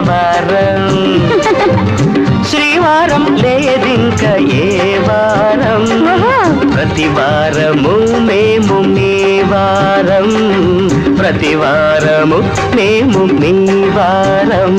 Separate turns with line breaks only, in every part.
శుక్రవారం శ్రీవారం లేదింక ఏ వారం ప్రతివారము మేము మీ వారం ప్రతివారము మేము మీ వారం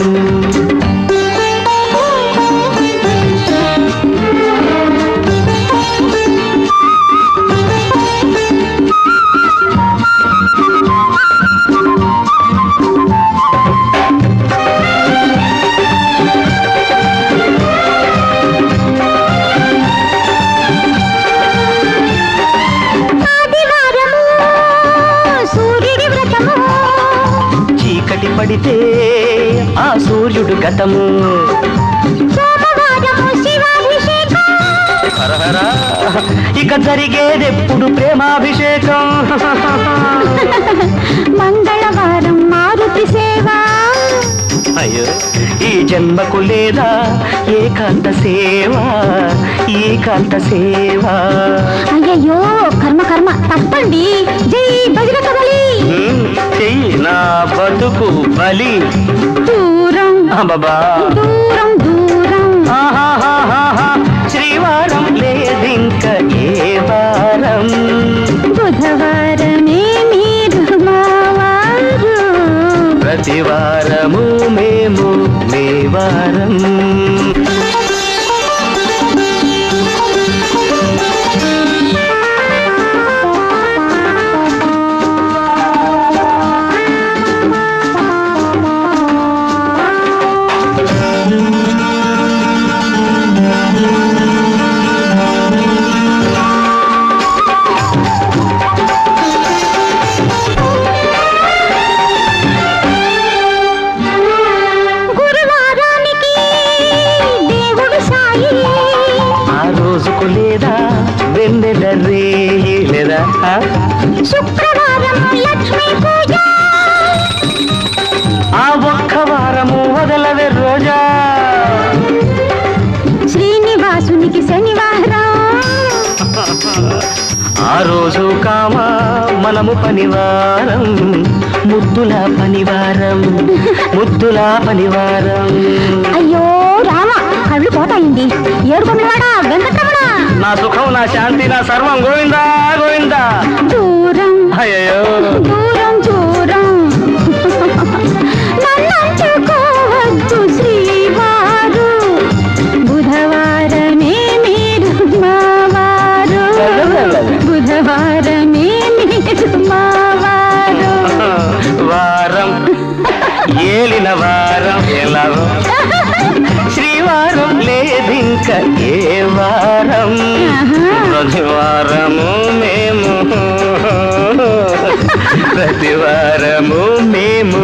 పడితే ఆ సూర్యుడు గతము హరహరా ఇక జరిగేదెప్పుడు ప్రేమాభిషేకం
మంగళవారం మారుతి సేవ
అయ్యో ఈ జన్మకు లేదా ఏకాంత సేవ ఏకాంత సేవ
అయ్యయ్యో కర్మ కర్మ తప్పండి జై భగీరథ బలి
చెయ్యి నా బతుకు బలి
దూరం
బాబా
దూరం దూరం
శ్రీవారం లేదింక ఏ వారం
బుధవారమే మీరు మా వారు
ప్రతివారము మేము మీ వారం లేదా వెన్నెల రేయి లేదా
శుక్రవారం లక్ష్మీ పూజ
ఆ ఒక్క వారము వదలవే రోజా
శ్రీనివాసునికి శనివారం
ఆ రోజు కామ మనము పనివారం ముద్దుల పనివారం ముద్దుల పనివారం
అయ్యో రామ కళ్ళు పోతాయింది ఏడుకొండవాడా వెంకటరమణ
నా సుఖం నా శాంతి నా సర్వం గోవిందా గోవిందా
దూరం
అయ్యో
దూరం దూరం నన్నంచుకోవద్దు శ్రీవారు బుధవారమే మీరు మా వారు బుధవారమే మీరు మా వారు
వారం ఏలిన వారం ఎలాగో శ్రీవారం లేదింక ఏ వారం ప్రతివారము మేము ప్రతివారము మేము